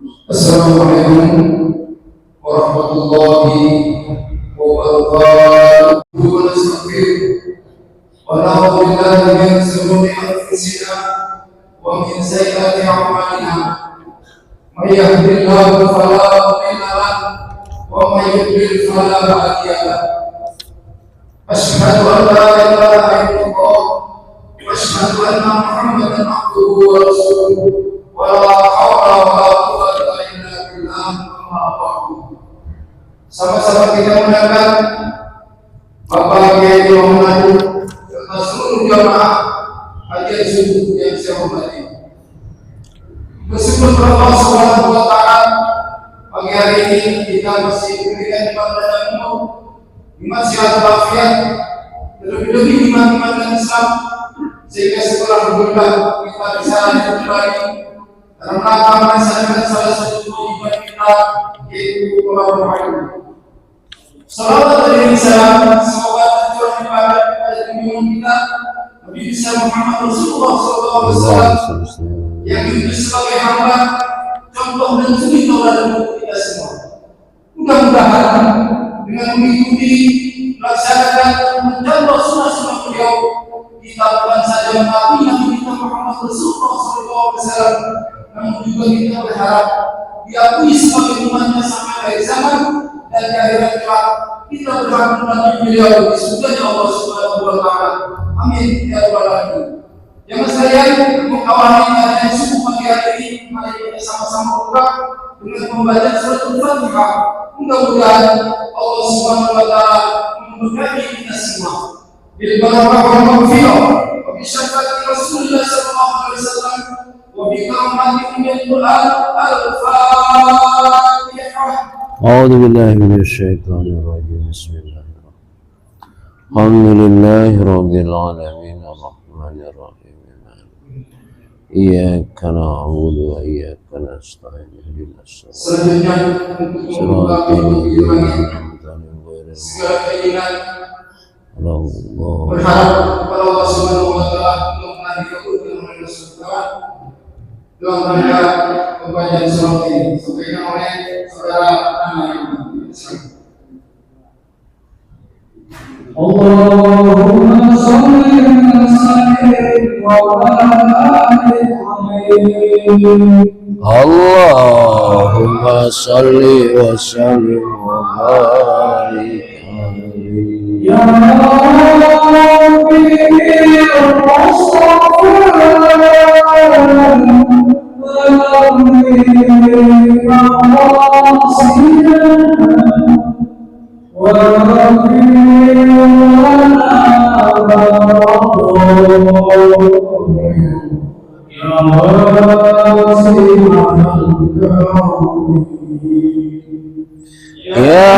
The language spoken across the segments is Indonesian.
Assalamualaikum warahmatullahi wabarakatuh. Wa na'udzu billahi min shururi anfusina wa min sayyiati a'malina. May yahdihillahu fala mudilla lahu wa may yudlil fala hadiya lahu. Asyhadu an la ilaha illallah wa asyhadu anna Muhammadan abduhu wa rasuluh. Wa la haula wa la quwwata illa billah. Amma ba'du. Sama-sama kita mendengar Bapak Kiai Muhammad serta seluruh jamaah kajian subuh yang saya hormati. Bersyukur kepada Allah Subhanahu wa taala, pagi hari ini kita masih diberikan ibadah dan umur, iman sehat walafiat, terlebih-lebih iman Islam, sehingga setelah berbulan kita bisa kembali dalam rangka melaksanakan salah satu kewajiban kita, yaitu Ramadan. Salawat dari salam, semoga tercurah ibadah kepada junjungan kita Nabi besar Muhammad Rasulullah SAW yang diutus sebagai hamba, contoh dan suri tauladan untuk kita semua. Mudah-mudahan dengan mengikuti, melaksanakan, mencontoh sunnah-sunnah beliau, kita bukan saja mengakui Nabi kita Muhammad Rasulullah SAW, namun juga kita berharap diakui sebagai umatnya sampai akhir zaman. Dan di akhirat kelak kita berhak menanti beliau di surganya Allah Subhanahu wa taala. Amin ya rabbal alamin. Jemaah sekalian, mengawali kajian subuh pagi hari ini, mari kita sama-sama buka dengan membaca surat Al-Fatihah. Mudah-mudahan Allah Subhanahu wa taala memberkati kita semua. Bil barakah wal maghfirah wa bi syafaati Rasulullah sallallahu alaihi wasallam wa bi karamati Quran Al-Fatihah. أعوذ بالله من الشيطان الرجيم بسم الله الرحمن الرحيم الحمد لله رب العالمين الرحمن الرحيم إياك نعبد وإياك نستعين اهدنا الصراط الذين أنعمت عليهم غير المغضوب berharap kepada Allah Subhanahu wa taala untuk menghadiri dalam rangka pembacaan surat ini sampaikan oleh saudara Allahumma shalli wa sallim wa barik alaihi. Allahumma shalli wa sallim wa barik alaihi. Ya Rabbi Ya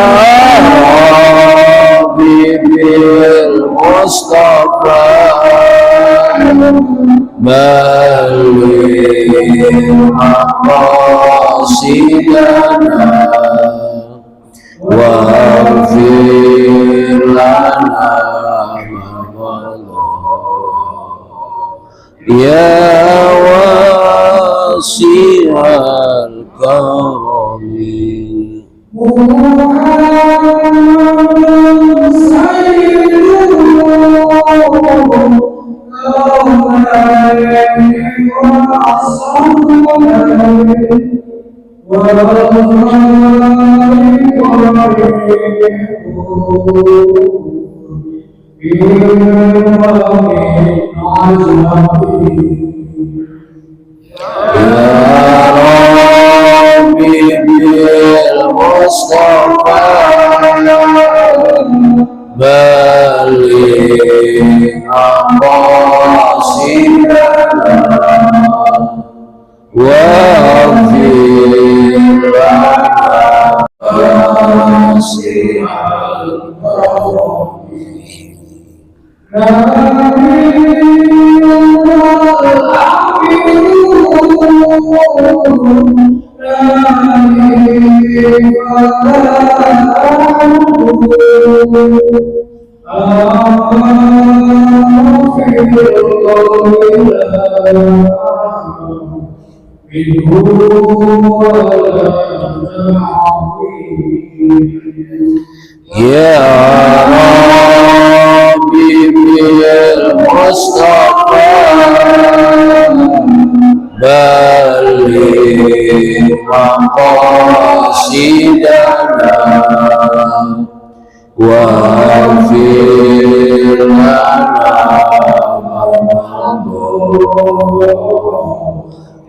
Rabbi bil Mustafa baligh maqasidana waghfir lana ma ya wasi'al karami. Mustafa baligh maqasidana waghfir lana wasi'al Ya Rabbi bil Mustafa balligh maqasidana waghfir lana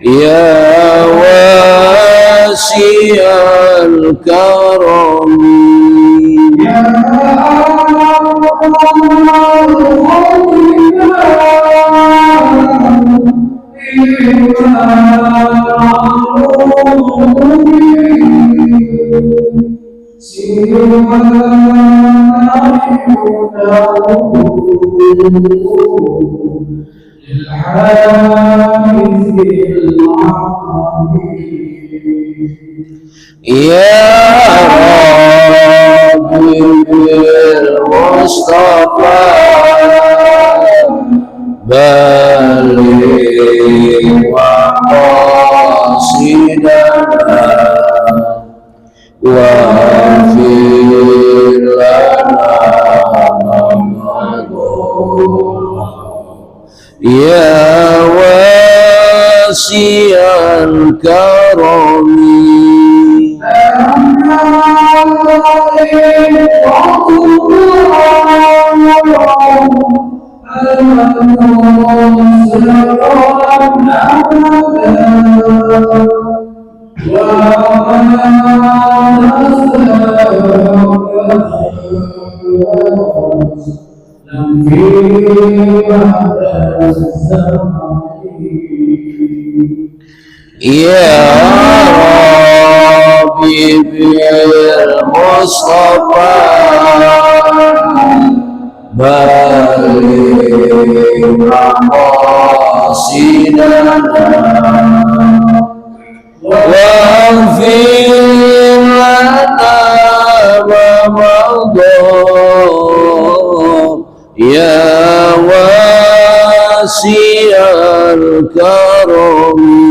ya wasi'al karami Ya Rabbi bil Mustafa balligh maqasidana waghfir lana ya wasi'al karami Ya Rabbi bil Mustafa balligh maqasidana waghfir lana ma madha ya wasi'al karami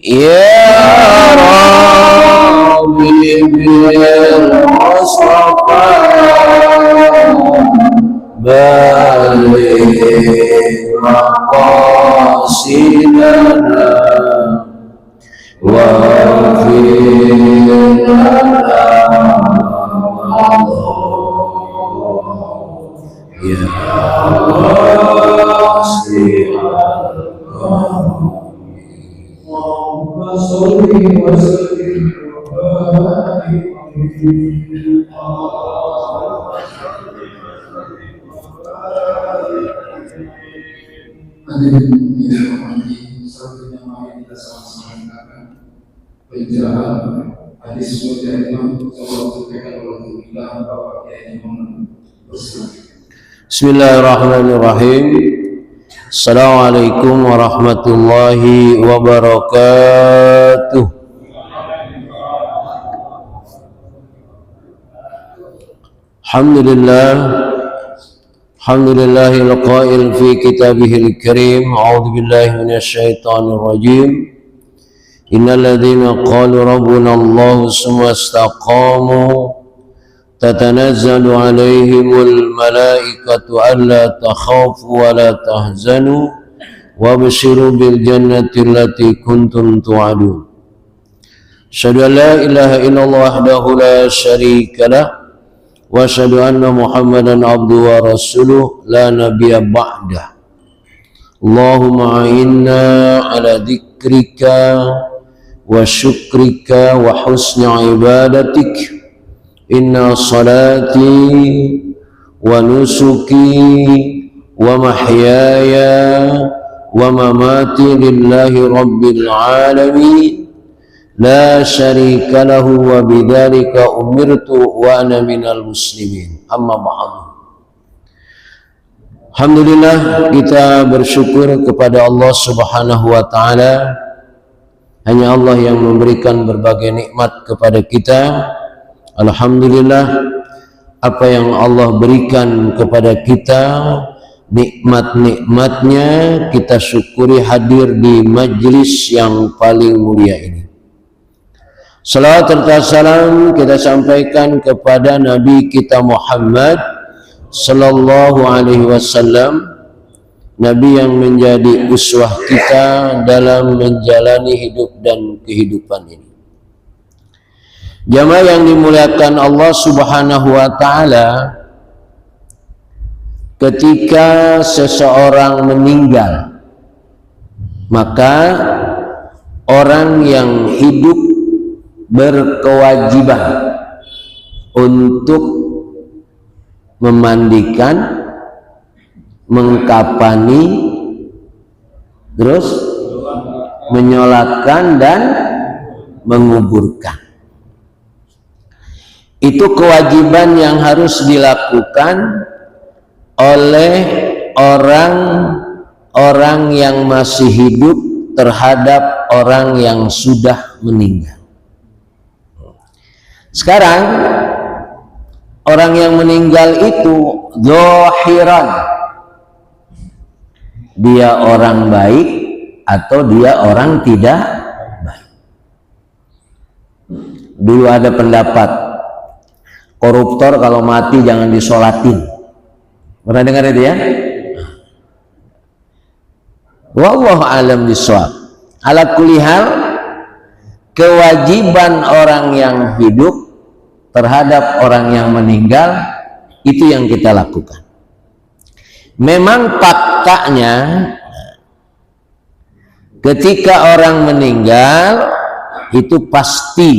Ya Rabbi bil Mustafa balligh maqasidana waghfir lana ya pencerahan hadis mulia Imam sallallahu alaihi wasallam Bapak Kiai Imam Bismillahirrahmanirrahim. Assalamualaikum warahmatullahi wabarakatuh. Alhamdulillahil qail fi kitabihil karim. A'udzu billahi minasy syaithanir rajim. Innal ladzina qalu rabbuna Allah summa istaqamu tatanazzalu alaihimul malaikatu alla takhafu wa la tahzanu wabshiru bil jannati allati kuntum tu'adun. Asyhadu an la ilaha illallah wahdahu la syarika lah wa asyhadu anna Muhammadan abduhu wa rasuluh la nabiyya ba'dah. Allahumma a'inna ala dzikrika wa syukrika wa husni ibadatik. Inna salati wa nusuki wa mahyaya wa mamati lillahi rabbil alamin لا شريك له وبذلك أمرت وأنا من المسلمين. Amma ba'du. Alhamdulillah, kita bersyukur kepada Allah Subhanahu wa taala. Hanya Allah yang memberikan berbagai nikmat kepada kita. Alhamdulillah, apa yang Allah berikan kepada kita, nikmat-nikmatnya kita syukuri hadir di majlis yang paling mulia ini. Salawat serta salam kita sampaikan kepada Nabi kita Muhammad sallallahu alaihi wasallam, Nabi yang menjadi uswah kita dalam menjalani hidup dan kehidupan ini. Jamaah yang dimuliakan Allah Subhanahu wa taala, ketika seseorang meninggal, maka orang yang hidup berkewajiban untuk memandikan, mengkafani, terus menyolatkan dan menguburkan. Itu kewajiban yang harus dilakukan oleh orang yang masih hidup terhadap orang yang sudah meninggal. Sekarang orang yang meninggal itu zahiran, dia orang baik atau dia orang tidak baik. Dulu ada pendapat koruptor kalau mati jangan disolatin. Pernah dengar itu ya? Wallahu alam bishawab. Ala kulli hal, kewajiban orang yang hidup terhadap orang yang meninggal itu yang kita lakukan. Memang faktanya ketika orang meninggal itu pasti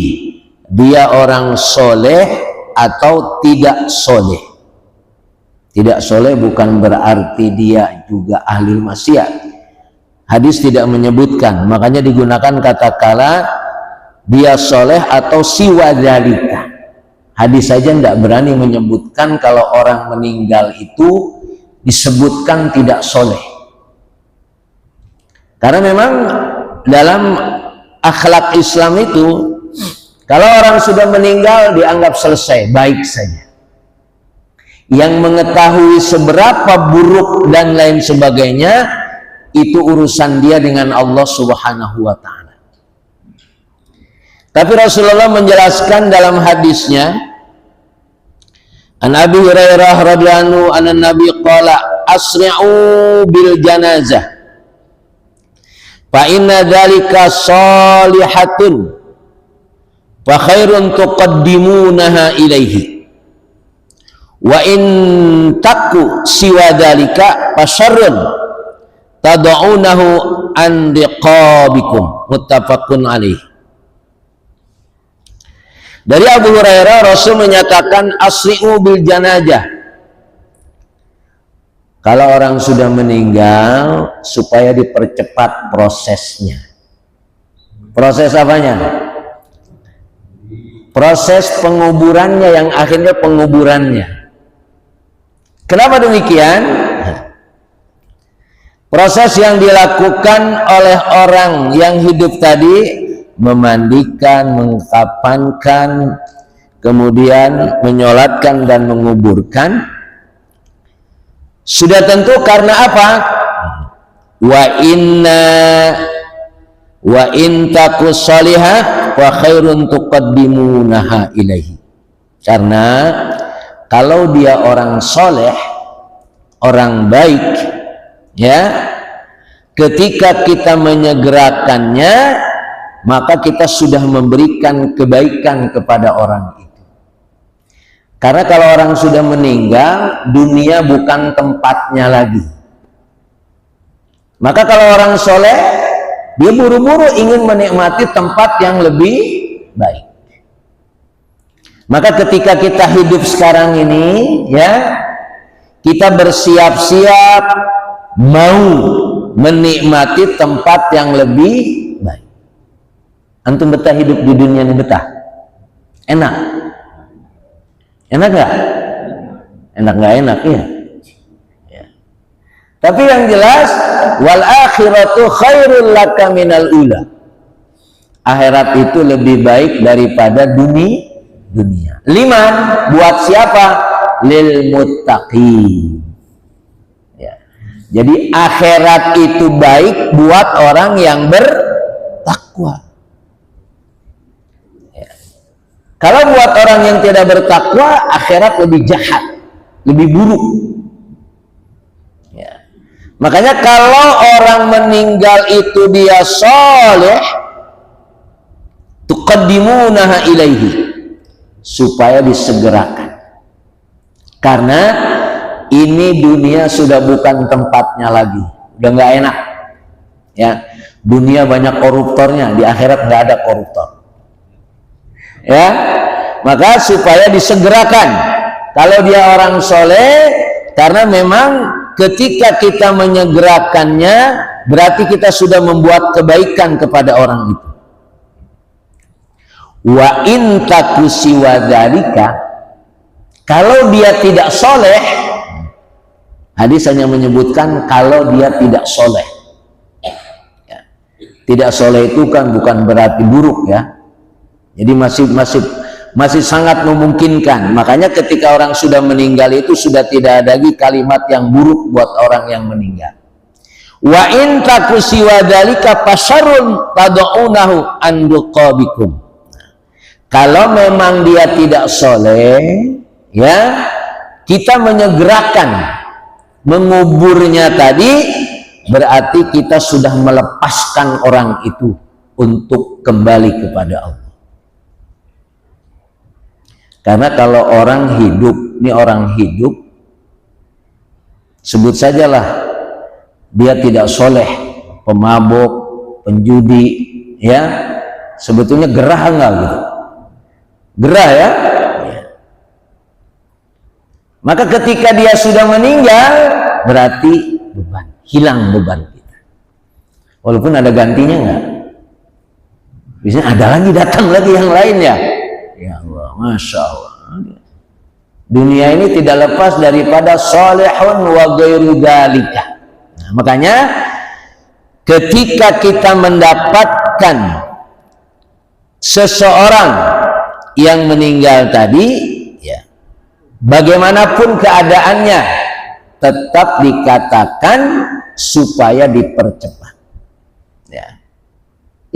dia orang soleh atau tidak soleh. Tidak soleh bukan berarti dia juga ahli maksiat. Hadis tidak menyebutkan, makanya digunakan kata kala dia soleh atau siwa dzalika. Hadis saja tidak berani menyebutkan kalau orang meninggal itu disebutkan tidak soleh. Karena memang dalam akhlak Islam itu, kalau orang sudah meninggal dianggap selesai, baik saja. Yang mengetahui seberapa buruk dan lain sebagainya, itu urusan dia dengan Allah Subhanahu wa ta'ala. Tapi Rasulullah menjelaskan dalam hadisnya, An Abi Hurairah radhiyallahu anhu Nabi qala asri'u bil janazah fa inna dzalika shalihatun fa khairun tuqaddimunaha ilaihi wa in taku siwa dzalika fa syarrun tad'unahu an riqabikum. Muttafaqun alaih. Dari Abu Hurairah, Rasul menyatakan asri'u bil janazah. Kalau orang sudah meninggal, supaya dipercepat prosesnya. Proses apanya? Proses penguburannya, yang akhirnya penguburannya. Kenapa demikian? Proses yang dilakukan oleh orang yang hidup tadi, memandikan, mengkafankan, kemudian menyolatkan dan menguburkan, sudah tentu karena apa? Wa in taku salihah wa khairun tuqaddimunaha ilaihi. Karena kalau dia orang soleh, orang baik, ya, ketika kita menyegerakannya, maka kita sudah memberikan kebaikan kepada orang itu. Karena kalau orang sudah meninggal, dunia bukan tempatnya lagi. Maka kalau orang soleh, dia buru-buru ingin menikmati tempat yang lebih baik. Maka ketika kita hidup sekarang ini, ya, kita bersiap-siap mau menikmati tempat yang lebih baik. Antum betah hidup di dunia ini, betah? Enak? Enak nggak? Enak nggak enak ya? Tapi yang jelas, wal akhiratu khairul laka minal ula. Akhirat itu lebih baik daripada dunia. Liman, buat siapa? Lil muttaqin. Ya. Jadi akhirat itu baik buat orang yang bertakwa. Ya. Kalau buat orang yang tidak bertakwa, akhirat lebih jahat, lebih buruk. Ya. Makanya kalau orang meninggal itu dia soleh, tuqaddimunaha ilaihi, supaya disegerakan. Karena ini dunia sudah bukan tempatnya lagi, udah nggak enak. Ya, dunia banyak koruptornya, di akhirat nggak ada koruptor. Ya, maka supaya disegerakan. Kalau dia orang soleh, karena memang ketika kita menyegerakannya, berarti kita sudah membuat kebaikan kepada orang itu. Wa in taku siwa dzalika, kalau dia tidak soleh, hadis hanya menyebutkan kalau dia tidak soleh. Ya. Tidak soleh itu kan bukan berarti buruk ya. Jadi masih sangat memungkinkan. Makanya ketika orang sudah meninggal itu sudah tidak ada lagi kalimat yang buruk buat orang yang meninggal. Wa in taku siwa dzalika fasarun tad'unahu an duqabikum. Kalau memang dia tidak soleh, ya, kita menyegerakan menguburnya tadi, berarti kita sudah melepaskan orang itu untuk kembali kepada Allah. Karena kalau orang hidup, ini orang hidup, sebut sajalah dia tidak soleh, pemabuk, penjudi, ya, sebetulnya gerah enggak gitu? Gerah ya? Maka ketika dia sudah meninggal, berarti beban, hilang beban kita. Walaupun ada gantinya enggak? Biasanya ada lagi, datang lagi yang lainnya. Ya Allah, Masya Allah. Dunia ini tidak lepas daripada solehun wa ghairu dzalika. Nah, makanya ketika kita mendapatkan seseorang yang meninggal tadi, ya, bagaimanapun keadaannya tetap dikatakan supaya dipercepat.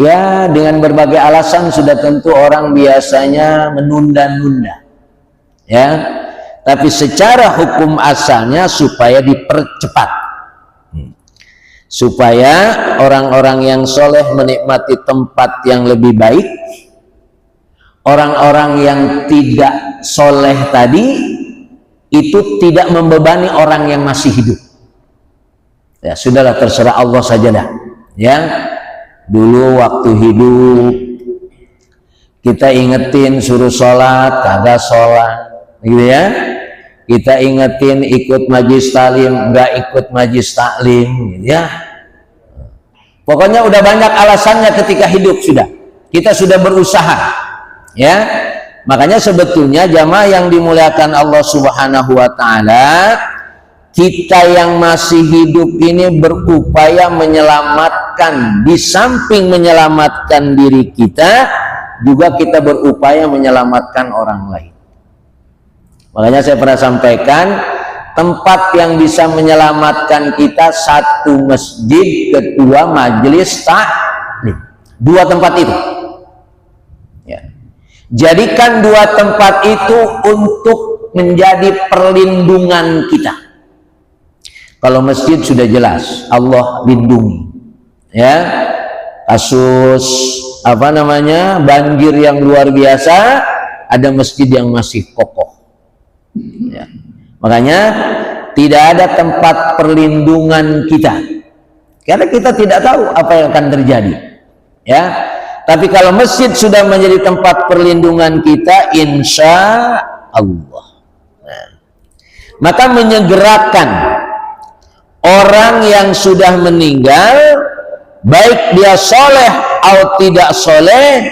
Ya, dengan berbagai alasan sudah tentu orang biasanya menunda-nunda. Ya, tapi secara hukum asalnya supaya dipercepat. Supaya orang-orang yang soleh menikmati tempat yang lebih baik. Orang-orang yang tidak soleh tadi itu tidak membebani orang yang masih hidup. Ya sudahlah, terserah Allah saja dah. Ya, dulu waktu hidup kita ingetin suruh sholat, kagak sholat, gitu ya. Kita ingetin ikut majlis taklim, nggak ikut majlis taklim, gitu ya. Pokoknya udah banyak alasannya ketika hidup sudah. Kita sudah berusaha. Ya, makanya sebetulnya jamaah yang dimuliakan Allah Subhanahu wa Ta'ala, kita yang masih hidup ini berupaya menyelamatkan, di samping menyelamatkan diri kita, juga kita berupaya menyelamatkan orang lain. Makanya saya pernah sampaikan, tempat yang bisa menyelamatkan kita, satu masjid, kedua majelis taklim. Dua tempat itu. Ya. Jadikan dua tempat itu untuk menjadi perlindungan kita. Kalau masjid sudah jelas Allah lindungi. Ya, kasus banjir yang luar biasa, ada masjid yang masih kokoh. Ya. Makanya tidak ada tempat perlindungan kita, karena kita tidak tahu apa yang akan terjadi. Ya. Tapi kalau masjid sudah menjadi tempat perlindungan kita, insya Allah. Nah, maka menyegerakan orang yang sudah meninggal baik dia soleh atau tidak soleh,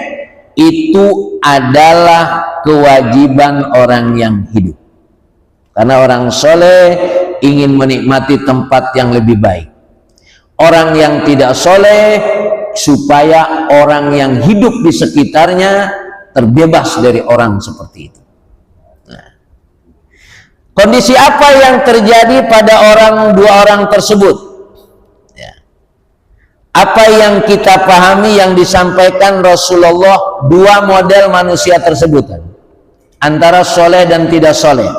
itu adalah kewajiban orang yang hidup. Karena orang soleh ingin menikmati tempat yang lebih baik. Orang yang tidak soleh supaya orang yang hidup di sekitarnya terbebas dari orang seperti itu. Nah, kondisi apa yang terjadi pada dua orang tersebut? Ya. Apa yang kita pahami yang disampaikan Rasulullah, dua model manusia tersebut, antara soleh dan tidak soleh.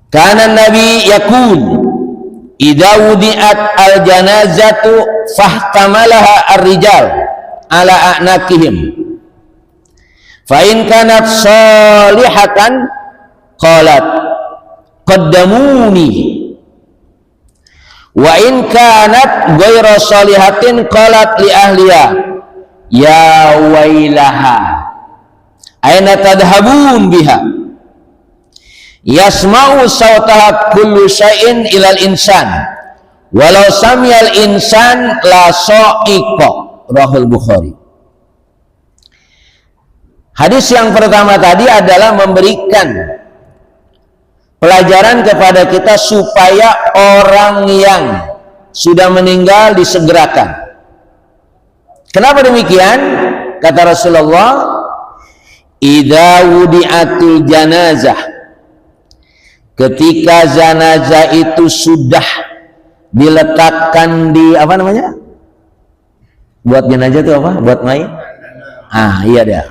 Karena Nabi yakun idza wudi'at al-janazatu fahtamalaha ar-rijal ala a'naqihim fa in kanat salihatan qalat qaddamuni wa in kanat ghayra salihatin qalat li ahliya ya wailaha aina tadhhabun biha yasma'u sawtaha kullu syai'in ilal insan walau samiyal insan la sa'iqa. Rahul Bukhari. Hadis yang pertama tadi adalah memberikan pelajaran kepada kita supaya orang yang sudah meninggal disegerakan. Kenapa demikian? Kata Rasulullah, idza wudi'atul janazah, ketika jenazah itu sudah diletakkan di apa namanya? Buat jenazah itu apa? Buat mayat? Ah, iya dah.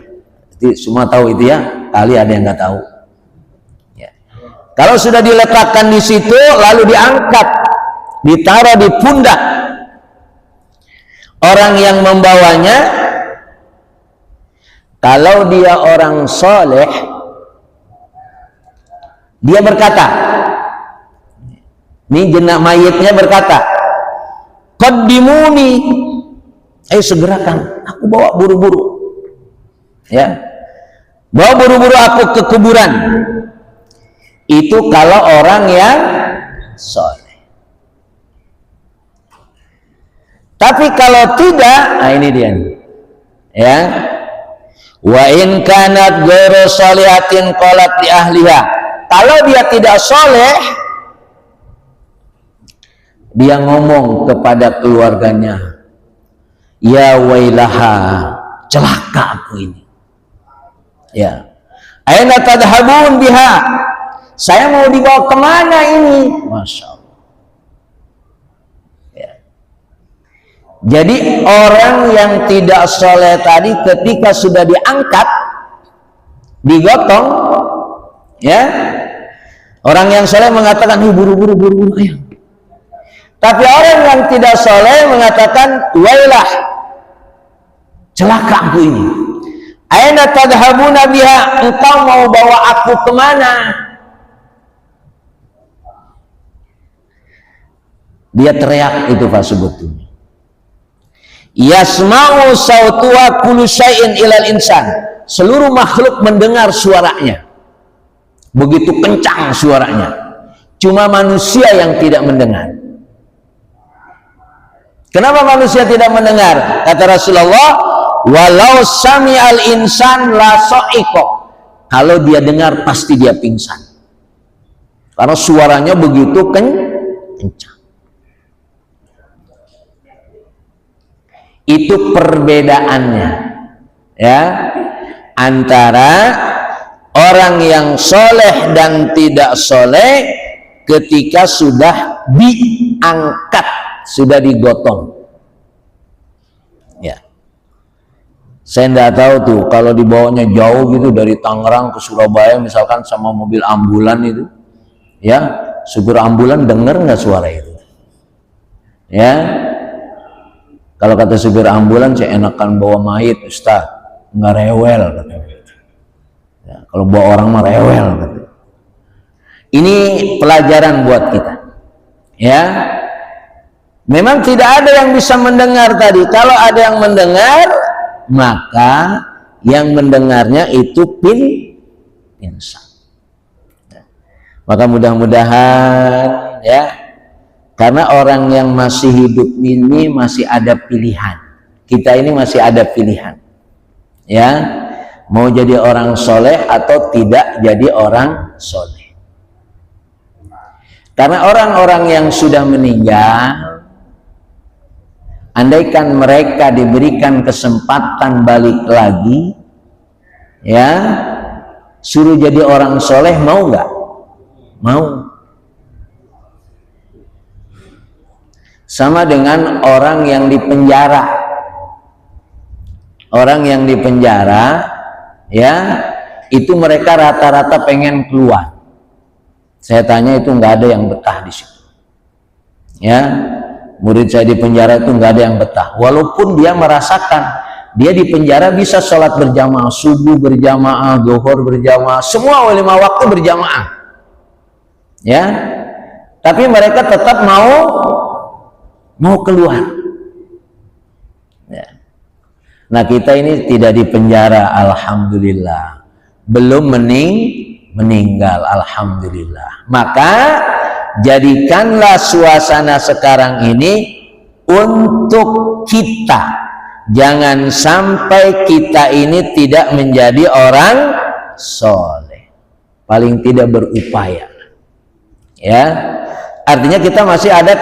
Jadi semua tahu itu ya. Kali ada yang nggak tahu. Ya. Kalau sudah diletakkan di situ, lalu diangkat, ditaruh di pundak orang yang membawanya. Kalau dia orang soleh, dia berkata, ini jenazah mayitnya berkata, qaddimuni, ayo segerakan, aku bawa buru-buru, ya, bawa buru-buru aku ke kuburan. Itu kalau orang yang soleh. Tapi kalau tidak, nah ini dia, ya, wa in kanat ghairu shalihatin qalat li ahliha. Kalau dia tidak soleh, dia ngomong kepada keluarganya, ya wailaha, celaka aku ini. Ya, aina tadhhabun biha, saya mau dibawa kemana ini? Masya Allah. Ya. Jadi orang yang tidak soleh tadi ketika sudah diangkat, digotong, ya, orang yang soleh mengatakan buru-buru ayo. Tapi orang yang tidak soleh mengatakan wailah, celaka aku ini. Aina tadhhabuna biha, engkau mau bawa aku kemana? Dia teriak itu Pak sebetulnya. Yasma'u sautuha kullu syai'in ilal insan. Seluruh makhluk mendengar suaranya. Begitu kencang suaranya. Cuma manusia yang tidak mendengar. Kenapa manusia tidak mendengar? Kata Rasulullah, walau sami'al insan la sa'iqa. Kalau dia dengar pasti dia pingsan. Karena suaranya begitu kencang. Itu perbedaannya, ya, antara orang yang soleh dan tidak soleh ketika sudah diangkat, sudah digotong. Ya, saya tidak tahu tuh kalau dibawanya jauh gitu dari Tangerang ke Surabaya misalkan sama mobil ambulan itu, ya, supir ambulan dengar nggak suara itu? Ya, kalau kata supir ambulan, saya enakan bawa mayit, Ustaz, nggak rewel. Ya, kalau bawa orang mah rewel. Ini pelajaran buat kita. Ya, memang tidak ada yang bisa mendengar tadi. Kalau ada yang mendengar, maka yang mendengarnya itu pingsan. Ya. Maka mudah-mudahan, ya, Karena orang yang masih hidup ini masih ada pilihan. Kita ini masih ada pilihan. Ya, mau jadi orang soleh atau tidak jadi orang soleh. Karena orang-orang yang sudah meninggal, andaikan mereka diberikan kesempatan balik lagi, ya, suruh jadi orang soleh, mau nggak? Mau. Sama dengan orang yang dipenjara. Orang yang dipenjara, ya, itu mereka rata-rata pengen keluar. Saya tanya itu nggak ada yang betah di situ. Ya, murid saya di penjara itu nggak ada yang betah. Walaupun dia merasakan dia di penjara bisa sholat berjamaah, subuh berjamaah, zuhur berjamaah, semua 5 waktu berjamaah. Ya, tapi mereka tetap mau keluar. Ya. Nah, kita ini tidak di penjara, alhamdulillah. Belum meninggal, alhamdulillah. Maka jadikanlah suasana sekarang ini untuk kita. Jangan sampai kita ini tidak menjadi orang soleh, paling tidak berupaya. Ya, artinya kita masih ada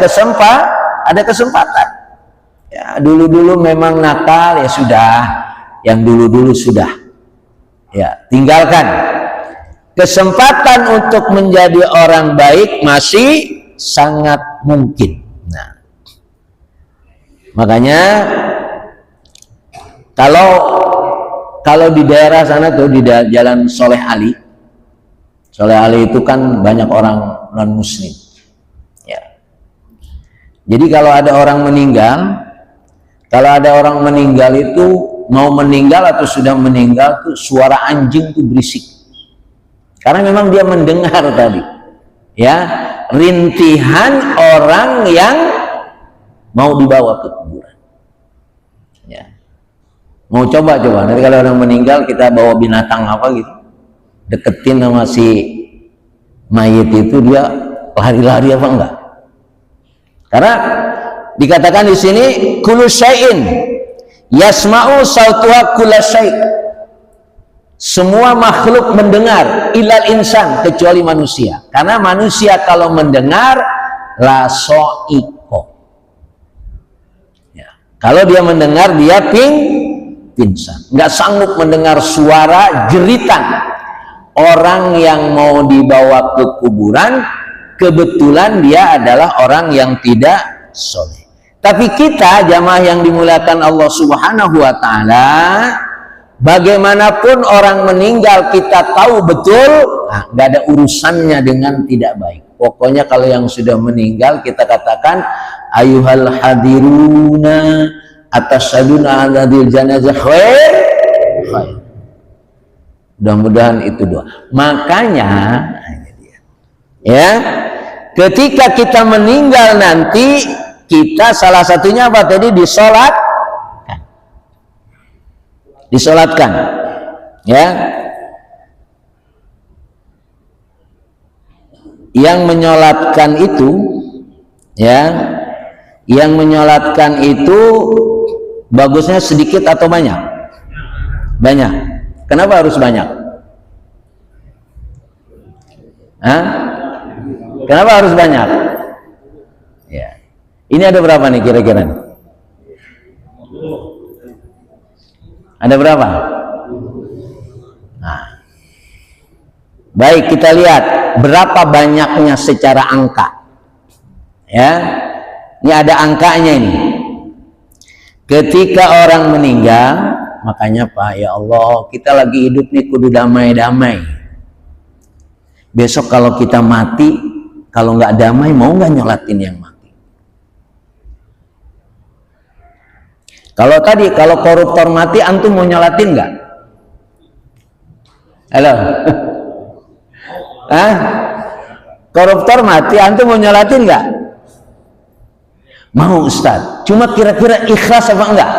kesempatan. Ya, dulu-dulu memang nakal, ya sudah, yang dulu-dulu sudah, ya, tinggalkan. Kesempatan untuk menjadi orang baik masih sangat mungkin. Nah, makanya kalau di daerah sana tuh, di Jalan Soleh Ali itu kan banyak orang non muslim. Ya. Jadi kalau ada orang meninggal itu, mau meninggal atau sudah meninggal tuh, suara anjing tuh berisik. Karena memang dia mendengar tadi, ya, rintihan orang yang mau dibawa ke kuburan. Ya. Mau coba nanti kalau orang meninggal kita bawa binatang apa gitu, deketin sama si mayit itu, dia lari-lari apa enggak? Karena dikatakan di sini kullu syai'in yasma'u sautuha kullu syai'. Semua makhluk mendengar ilal insan, kecuali manusia. Karena manusia kalau mendengar la so'iko. Ya. Kalau dia mendengar dia pingsan, nggak sanggup mendengar suara jeritan orang yang mau dibawa ke kuburan. Kebetulan dia adalah orang yang tidak soleh. Tapi kita jamaah yang dimuliakan Allah Subhanahu wa ta'ala, bagaimanapun orang meninggal kita tahu betul, nggak ada urusannya dengan tidak baik. Pokoknya kalau yang sudah meninggal kita katakan ayuhal hadiruna atasyaduna anadil janazah khair. Mudah-mudahan itu doa. Makanya ya, ketika kita meninggal nanti, kita salah satunya apa tadi? Disolatkan, ya. Yang menyolatkan itu, ya, yang menyolatkan itu bagusnya sedikit atau banyak? Banyak. Kenapa harus banyak? Kenapa harus banyak? Ya. Ini ada berapa nih kira-kira? Ada berapa? Nah, baik, kita lihat berapa banyaknya secara angka. Ya, ini ada angkanya ini. Ketika orang meninggal, makanya Pak, ya Allah, kita lagi hidup nih kudu damai-damai. Besok kalau kita mati, kalau nggak damai, mau nggak nyolatin yang mati? Kalau tadi, kalau koruptor mati, antum mau nyolatin nggak? Halo? Koruptor mati, antum mau nyolatin nggak? Mau Ustaz. Cuma kira-kira ikhlas apa enggak?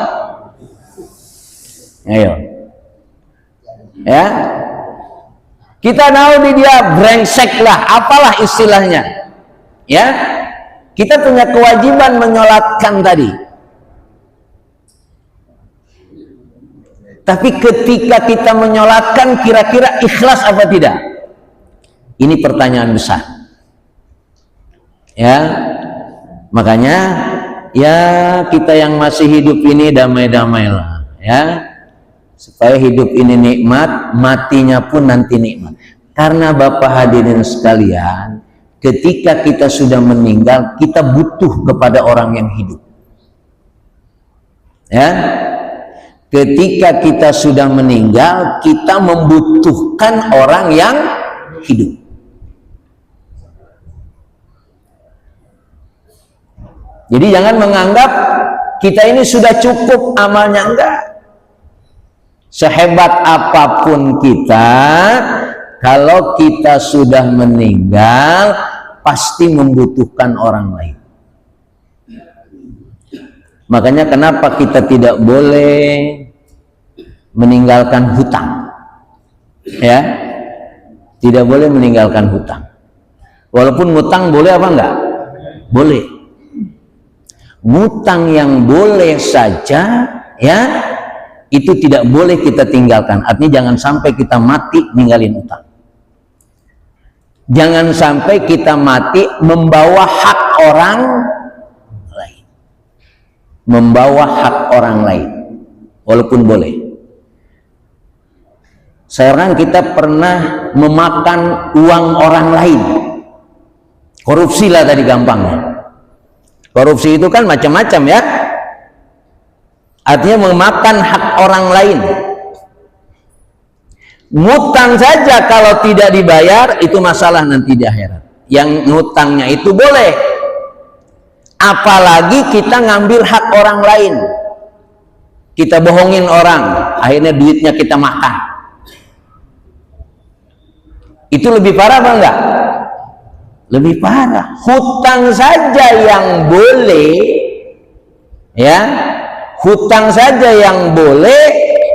Ayo. Ya. Kita tahu dia brengsek lah, apalah istilahnya. Ya. Kita punya kewajiban menyolatkan tadi. Tapi ketika kita menyolatkan, kira-kira ikhlas apa tidak? Ini pertanyaan besar. Ya, makanya ya kita yang masih hidup ini damai-damailah, ya, supaya hidup ini nikmat, matinya pun nanti nikmat. Karena Bapak hadirin sekalian, ketika kita sudah meninggal, kita butuh kepada orang yang hidup. Ya, ketika kita sudah meninggal, kita membutuhkan orang yang hidup. Jadi jangan menganggap kita ini sudah cukup amalnya, enggak. Sehebat apapun kita, kalau kita sudah meninggal, pasti membutuhkan orang lain. Makanya kenapa kita tidak boleh meninggalkan hutang? Ya, tidak boleh meninggalkan hutang. Walaupun hutang boleh apa enggak? Boleh. Ngutang yang boleh saja, ya, itu tidak boleh kita tinggalkan. Artinya jangan sampai kita mati ninggalin hutang. Jangan sampai kita mati membawa hak orang lain. Membawa hak orang lain. Walaupun boleh. Sekarang kita pernah memakan uang orang lain. Korupsi lah tadi gampangnya. Korupsi itu kan macam-macam, ya. Artinya memakan hak orang lain. Ngutang saja kalau tidak dibayar, itu masalah nanti di akhirat. Yang ngutangnya itu boleh. Apalagi kita ngambil hak orang lain. Kita bohongin orang, akhirnya duitnya kita makan. Itu lebih parah apa enggak? Lebih parah. Hutang saja yang boleh, ya, hutang saja yang boleh,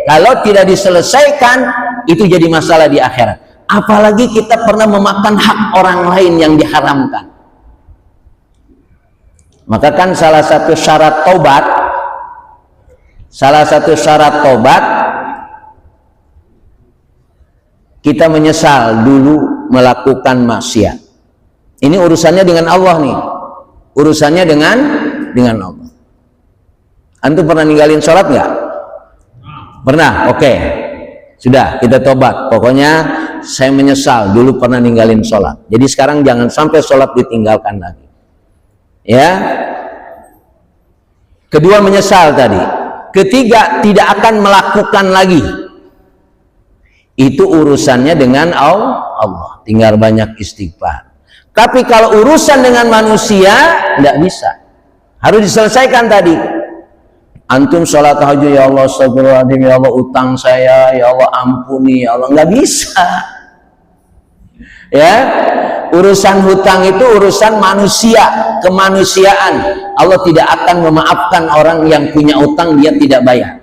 kalau tidak diselesaikan itu jadi masalah di akhirat. Apalagi kita pernah memakan hak orang lain yang diharamkan. Maka kan salah satu syarat tobat, kita menyesal dulu melakukan maksiat. Ini urusannya dengan Allah nih. Urusannya dengan Allah. Antum pernah ninggalin sholat nggak? Pernah? Oke. Sudah, kita tobat. Pokoknya saya menyesal dulu pernah ninggalin sholat. Jadi sekarang jangan sampai sholat ditinggalkan lagi. Ya. Kedua, menyesal tadi. Ketiga, tidak akan melakukan lagi. Itu urusannya dengan Allah. Tinggal banyak istighfar. Tapi kalau urusan dengan manusia, tidak bisa. Harus diselesaikan tadi. Antum sholat tahajud, ya Allah, astagfirullahaladzim, ya Allah, utang saya, ya Allah, ampuni, ya Allah. Nggak bisa. Ya, urusan hutang itu urusan manusia, kemanusiaan. Allah tidak akan memaafkan orang yang punya utang, dia tidak bayar.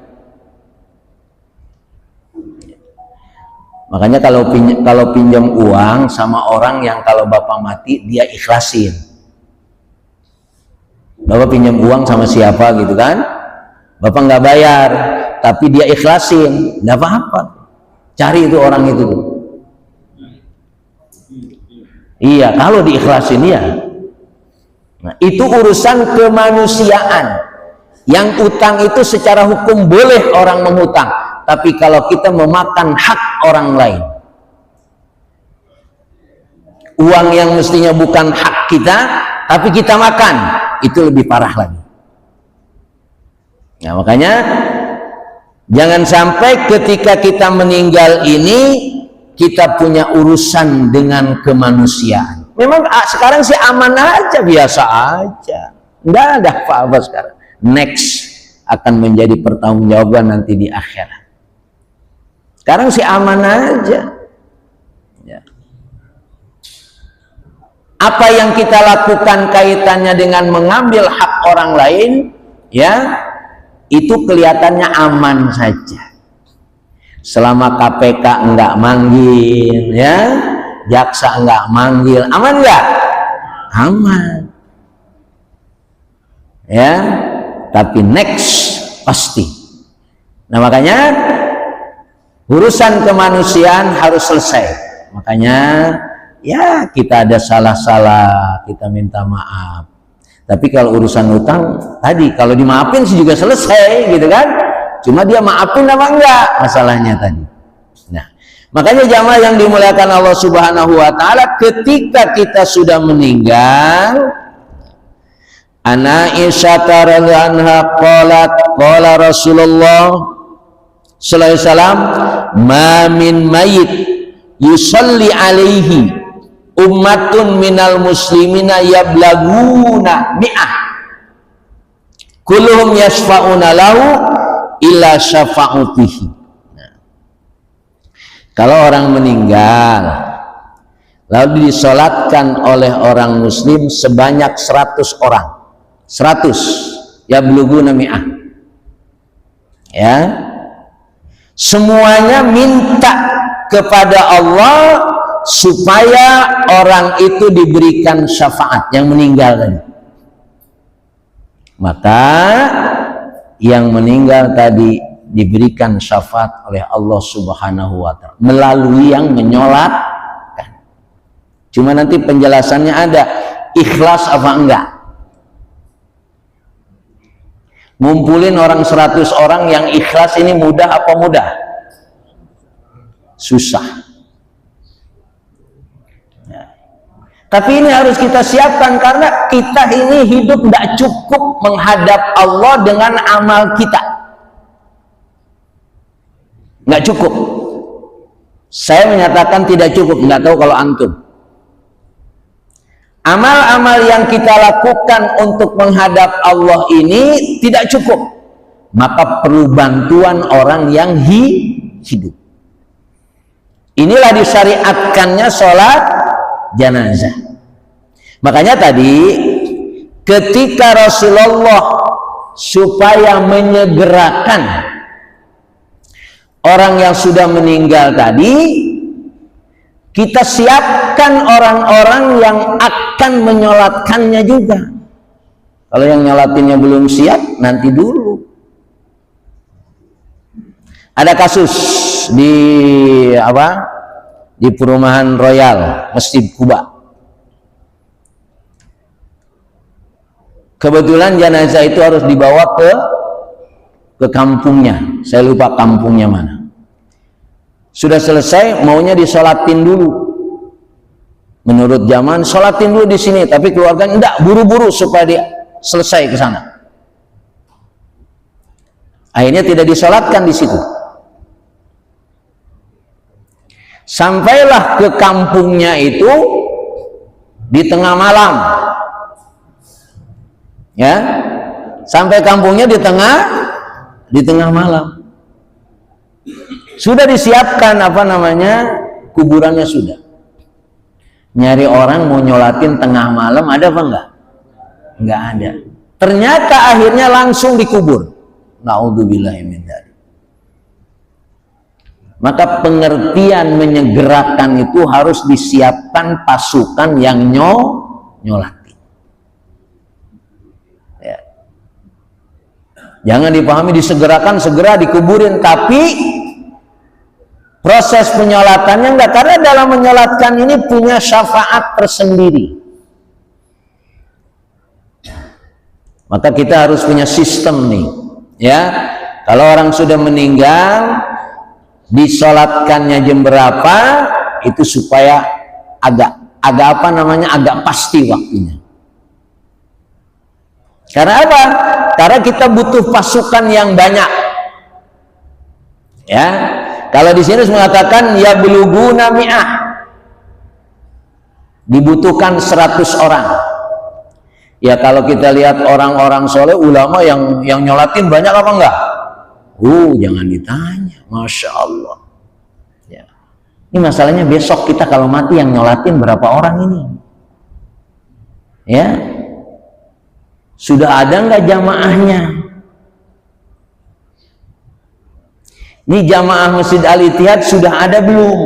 Makanya kalau pinjam uang sama orang yang kalau bapak mati dia ikhlasin. Bapak pinjam uang sama siapa gitu kan, bapak nggak bayar, tapi dia ikhlasin, nggak apa-apa. Cari itu orang itu. Iya, kalau diikhlasin ya. Nah, itu urusan kemanusiaan. Yang utang itu secara hukum boleh orang mengutang. Tapi kalau kita memakan hak orang lain, uang yang mestinya bukan hak kita, tapi kita makan, itu lebih parah lagi. Nah, makanya jangan sampai ketika kita meninggal ini, kita punya urusan dengan kemanusiaan. Memang sekarang sih aman aja, biasa aja. Nggak ada apa-apa sekarang. Next akan menjadi pertanggungjawaban nanti di akhirat. Sekarang sih aman aja. Ya. Apa yang kita lakukan kaitannya dengan mengambil hak orang lain, ya, itu kelihatannya aman saja. Selama KPK enggak manggil, ya, jaksa enggak manggil, aman enggak? Aman. ya, tapi next pasti. Nah makanya urusan kemanusiaan harus selesai. Makanya ya kita ada salah-salah, kita minta maaf. Tapi kalau urusan utang tadi, kalau dimaafin sih juga selesai gitu kan. Cuma dia maafin apa enggak masalahnya tadi. Nah, makanya jamaah yang dimuliakan Allah Subhanahu wa taala, ketika kita sudah meninggal, Ana Aisyah radhiyallahu anha qalat qala Rasulullah sallallahu alaihi wasallam, ma min mayit yusalli alaihi ummatun minal muslimina yablaguna mi'ah kulluhum yashfa'una lahu illa syafa'utihi. Nah, kalau orang meninggal lalu disolatkan oleh orang muslim sebanyak 100 orang, 100 yabluguna mi'ah, ya, semuanya minta kepada Allah supaya orang itu diberikan syafaat yang meninggal tadi. Maka yang meninggal tadi diberikan syafaat oleh Allah Subhanahu wa taala melalui yang menyolatkan. Cuma nanti penjelasannya ada, ikhlas apa enggak. Ngumpulin orang 100 orang yang ikhlas ini mudah apa mudah? Susah. Tapi ini harus kita siapkan karena kita ini hidup tidak cukup menghadap Allah dengan amal kita. Nggak cukup. Saya menyatakan tidak cukup, nggak tahu kalau antum. Amal-amal yang kita lakukan untuk menghadap Allah ini tidak cukup. Maka perlu bantuan orang yang hidup. Inilah disyariatkannya sholat jenazah. Makanya tadi ketika Rasulullah supaya menyegerakan orang yang sudah meninggal tadi, kita siapkan orang-orang yang akan menyolatkannya juga. Kalau yang nyolatinnya belum siap, nanti dulu. Ada kasus di di perumahan Royal Masjid Kuba. Kebetulan jenazah itu harus dibawa ke kampungnya. Saya lupa kampungnya mana. Sudah selesai, maunya disolatin dulu. Menurut zaman, solatin dulu di sini, tapi keluarga enggak, buru-buru supaya dia selesai ke sana. Akhirnya tidak disolatkan di situ. Sampailah ke kampungnya itu di tengah malam, ya, sampai kampungnya di tengah malam. Sudah disiapkan kuburannya sudah. Nyari orang mau nyolatin tengah malam ada apa enggak? Enggak ada. Ternyata akhirnya langsung dikubur. Naudzubillahi min dzalik. Maka pengertian menyegerakan itu harus disiapkan pasukan yang nyolatin. Ya. Jangan dipahami disegerakan segera dikuburin, tapi proses penyolatannya enggak, karena dalam menyolatkan ini punya syafaat tersendiri. Maka kita harus punya sistem nih, ya. Kalau orang sudah meninggal, disolatkannya jam berapa itu supaya agak pasti waktunya. Karena apa? Karena kita butuh pasukan yang banyak. Ya, kalau di sini mengatakan ya buluguna mi'ah, dibutuhkan 100 orang. Ya kalau kita lihat orang-orang soleh, ulama yang nyolatin banyak apa enggak? Jangan ditanya, Masya Allah. Ya. Ini masalahnya besok kita kalau mati yang nyolatin berapa orang ini? Ya, sudah ada nggak jamaahnya? Ini jamaah Masjid Al-Ittihad sudah ada belum?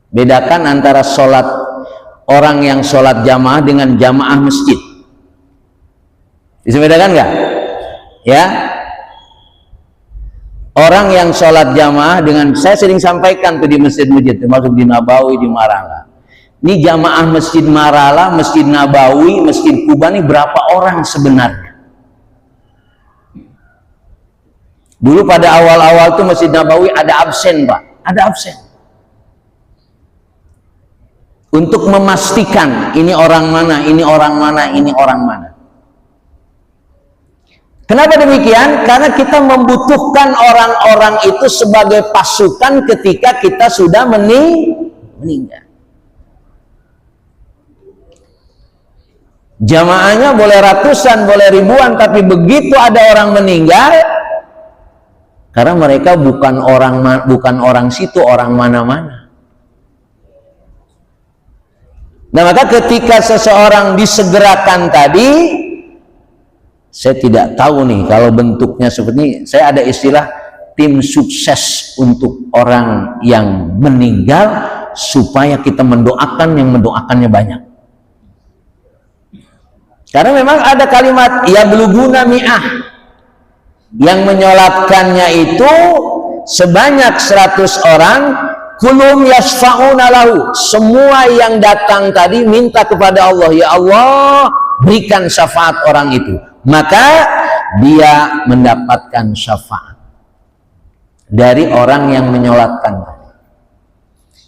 Bedakan antara sholat orang yang sholat jamaah dengan jamaah masjid. Bisa bedakan nggak? Ya, orang yang sholat jamaah dengan, saya sering sampaikan tuh di masjid-masjid, termasuk di Nabawi, di Marala. Ini jamaah Masjid Marala, Masjid Nabawi, Masjid Kuba ini berapa orang sebenarnya? Dulu pada awal-awal tuh Masjid Nabawi ada absen, Pak, ada absen. Untuk memastikan ini orang mana, ini orang mana, ini orang mana. Kenapa demikian? Karena kita membutuhkan orang-orang itu sebagai pasukan ketika kita sudah meninggal. Jamaahnya boleh ratusan, boleh ribuan, tapi begitu ada orang meninggal, karena mereka bukan orang situ, orang mana-mana. Nah, maka ketika seseorang disegerakan tadi, saya tidak tahu nih kalau bentuknya seperti ini. Saya ada istilah tim sukses untuk orang yang meninggal supaya kita mendoakan, yang mendoakannya banyak. Karena memang ada kalimat ya beluguna mi'ah, yang menyolatkannya itu sebanyak 100 orang, kulum yasfa'una lahu, semua yang datang tadi minta kepada Allah, ya Allah berikan syafaat orang itu, maka dia mendapatkan syafaat dari orang yang menyolatkan.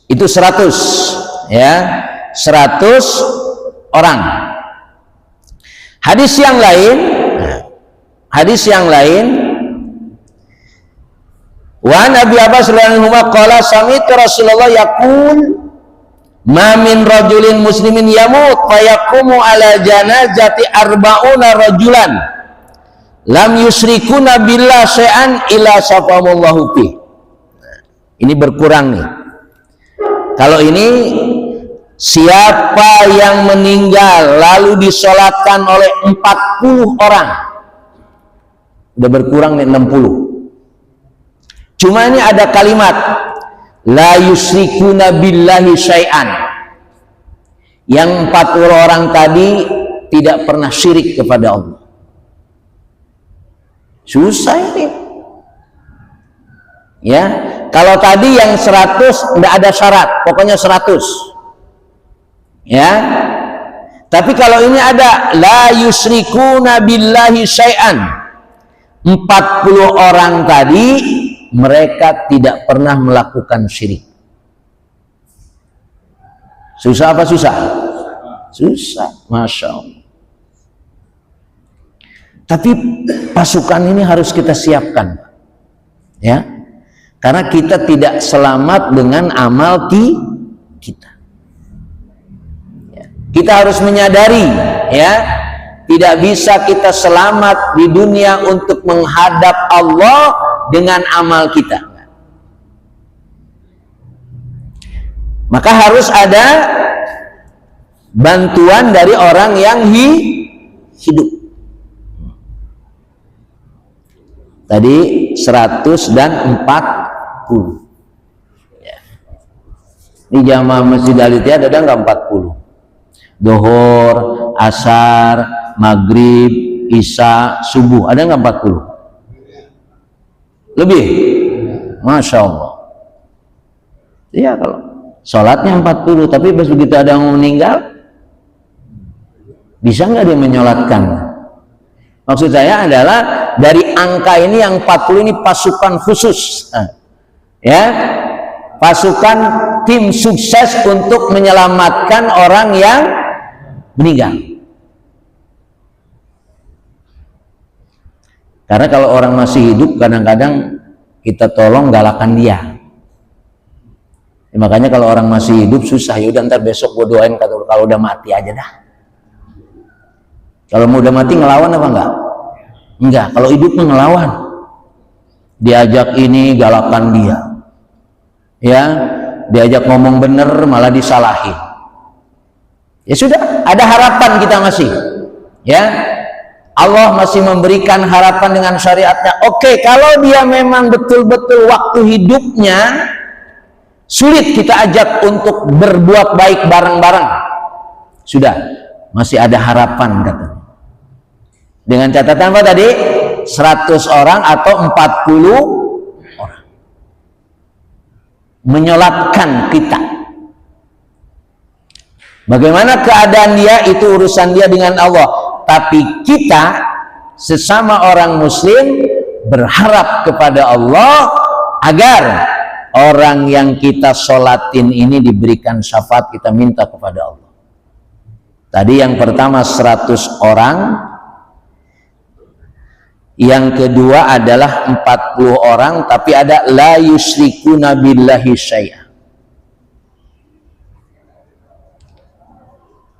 Itu 100, ya, 100 orang. Hadis yang lain, wa Nabi Abbas radhiyallahu anhu qala sami'tu Rasulullah yaqul ma min rajulin muslimin yamut fayaqumu ala janazati arba'una rajulan lam yusyrikuna billah syai'an illa syafa'allahu fi. Ini berkurang nih. Kalau ini siapa yang meninggal lalu disolatkan oleh 40 orang, udah berkurang nih 60. Cuma ini ada kalimat la yusyrikuna billahi syai'an, yang 40 orang tadi tidak pernah syirik kepada Allah. Susah ini, ya. Kalau tadi yang 100 tidak ada syarat, pokoknya 100, ya. Tapi kalau ini ada la yusyrikuna billahi syai'an, 40 orang tadi mereka tidak pernah melakukan syirik. Susah apa susah? Susah, Masya Allah. Tapi pasukan ini harus kita siapkan, ya, karena kita tidak selamat dengan amal kita. Kita harus menyadari, ya, tidak bisa kita selamat di dunia untuk menghadap Allah dengan amal kita. Maka harus ada bantuan dari orang yang hidup. Tadi 100 dan 40. Ya. Ini jamaah Masjid Al-Ittihad ada nggak 40? Zuhur, asar, maghrib, isya, subuh, ada nggak 40? Lebih? Masya Allah. Iya, kalau sholatnya 40, tapi pas begitu ada yang meninggal, bisa nggak dia menyolatkan? Maksud saya adalah dari angka ini yang 40 ini pasukan khusus, ya, pasukan tim sukses untuk menyelamatkan orang yang meninggal. Karena kalau orang masih hidup kadang-kadang kita tolong galakan dia. Ya, makanya kalau orang masih hidup susah, yaudah ntar besok gue doain kalau udah mati aja dah. Kalau mau udah mati ngelawan apa enggak? Enggak, kalau hidup ngelawan. Diajak ini galakan dia. Ya, diajak ngomong bener malah disalahin. Ya sudah, ada harapan kita masih. Ya. Allah masih memberikan harapan dengan syariatnya. Oke, kalau dia memang betul-betul waktu hidupnya sulit kita ajak untuk berbuat baik bareng-bareng, sudah masih ada harapan katanya. Dengan catatan apa tadi? 100 orang atau 40 orang menyolatkan kita. Bagaimana keadaan dia itu urusan dia dengan Allah, tapi kita sesama orang muslim berharap kepada Allah agar orang yang kita sholatin ini diberikan syafaat. Kita minta kepada Allah. Tadi yang pertama 100 orang, yang kedua adalah 40 orang, tapi ada la yusyrikuna billahi syai'a.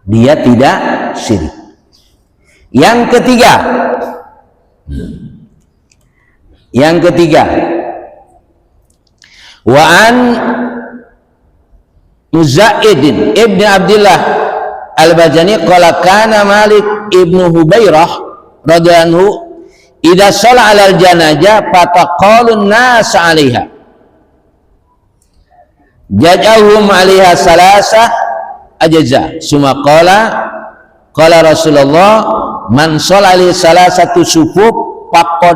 Dia tidak syirik. Yang ketiga, wa an Muzaidin ibn Abdullah al-Bajani qala kana Malik ibn Hubairah radhiyallahu anhu idza shalla 'alal janazah fataqalun nas 'alaiha jajahum 'alaiha salasa ajza summa qala Rasulullah man shalla 'alaihi salasatu sufuf faqad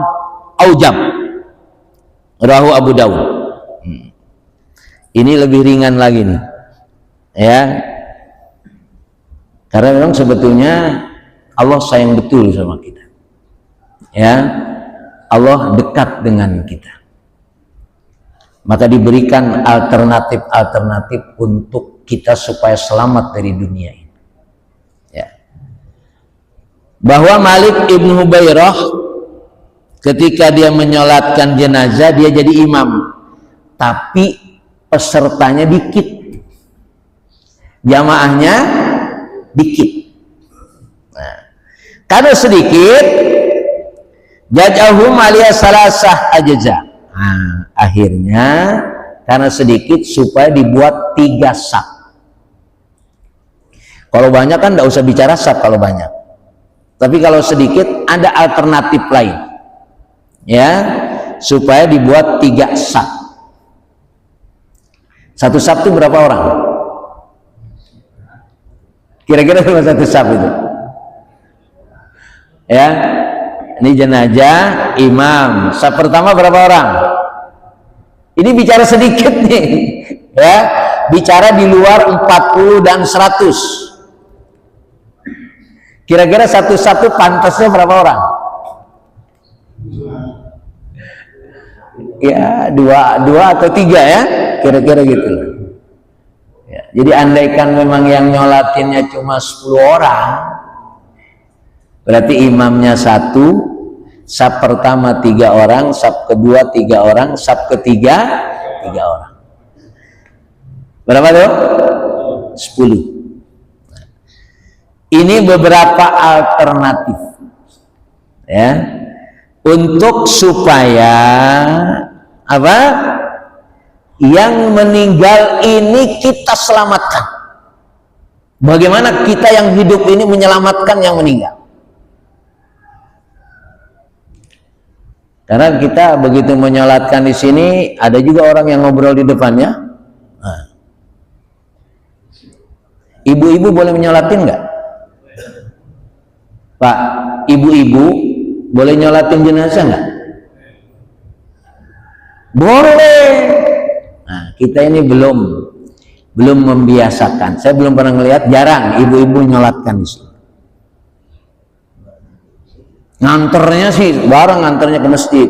aujab, rawahu Abu Dawud. Ini lebih ringan lagi nih, ya, karena memang sebetulnya Allah sayang betul sama kita, ya, Allah dekat dengan kita, maka diberikan alternatif untuk kita supaya selamat dari dunia ini, ya. Bahwa Malik ibn Hubairah ketika dia menyolatkan jenazah, dia jadi imam, tapi pesertanya dikit, jamaahnya dikit. Nah, kalau sedikit, jajahum aliyah salasah ajza. Nah, akhirnya karena sedikit supaya dibuat 3 saf. Kalau banyak kan tidak usah bicara saf kalau banyak. Tapi kalau sedikit ada alternatif lain, ya, supaya dibuat 3 saf. Satu saf itu berapa orang? Kira-kira berapa satu saf itu? Ya, ini jenazah, imam. Saf pertama berapa orang? Ini bicara sedikit nih, ya. Bicara di luar 40 dan 100. Kira-kira satu saf itu pantasnya berapa orang? Ya, dua atau 3 ya, kira-kira gitu. Ya, jadi andaikan memang yang nyolatinnya cuma 10 orang, berarti imamnya 1, saf pertama 3 orang, saf kedua 3 orang, saf ketiga 3 orang. Berapa tuh? 10. Ini beberapa alternatif, ya, untuk supaya apa? Yang meninggal ini kita selamatkan. Bagaimana kita yang hidup ini menyelamatkan yang meninggal? Karena kita begitu menyolatkan di sini, ada juga orang yang ngobrol di depannya. Nah, ibu-ibu boleh menyolatin nggak? Pak, ibu-ibu boleh nyolatin jenazah nggak? Boleh. Nah, kita ini belum membiasakan. Saya belum pernah melihat, jarang ibu-ibu nyolatkan di sini. Nganternya sih, barang nganternya ke masjid.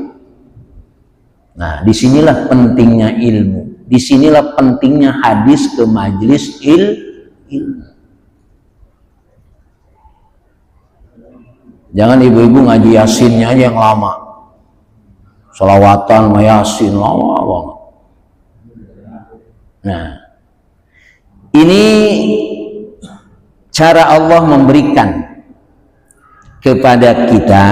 Nah, disinilah pentingnya ilmu. Disinilah pentingnya hadis ke majelis ilmu. Jangan ibu-ibu ngaji yasinnya aja yang lama. Sholawatan, yasin, lama banget. Nah, ini cara Allah memberikan kepada kita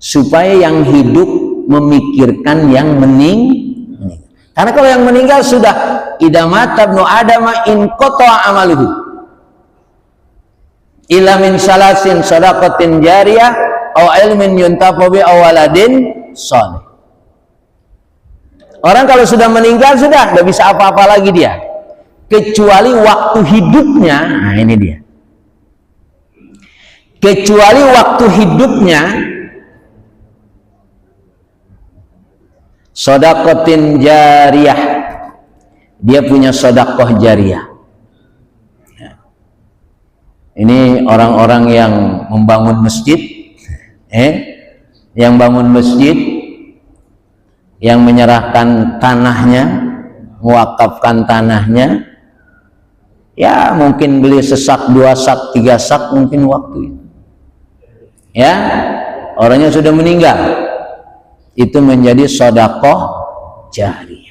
supaya yang hidup memikirkan yang meninggal. Karena kalau yang meninggal sudah idza mata ibnu adama in qata'a amaluhu illa min salasin shadaqatin jariyah aw ilmin yuntafa bi aw waladin shalih. Orang kalau sudah meninggal sudah nggak bisa apa-apa lagi dia, kecuali waktu hidupnya. Nah, ini dia. kecuali waktu hidupnya sodakotin jariyah, dia punya sodakoh jariyah. Ini orang-orang yang membangun masjid, yang bangun masjid, yang menyerahkan tanahnya, mewakafkan tanahnya, ya mungkin beli sesak, 2 sak, 3 sak mungkin waktu itu. Ya, orangnya sudah meninggal, itu menjadi sodakoh jariyah.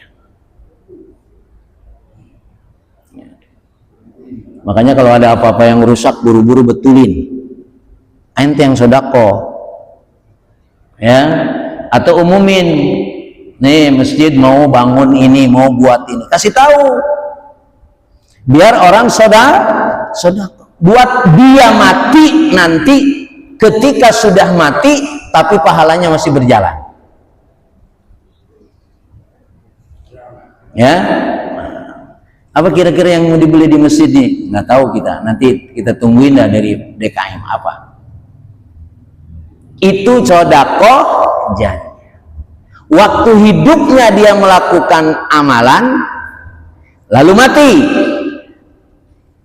Makanya kalau ada apa-apa yang rusak, buru-buru betulin. Ente yang sodako, ya, atau umumin, nih masjid mau bangun ini, mau buat ini, kasih tahu, biar orang sodako. Buat dia mati nanti, ketika sudah mati, tapi pahalanya masih berjalan. Ya. Apa kira-kira yang mau dibeli di masjid nih? Nggak tahu kita. Nanti kita tungguin dah dari DKM apa. Itu sodako jariyah. Waktu hidupnya dia melakukan amalan, lalu mati.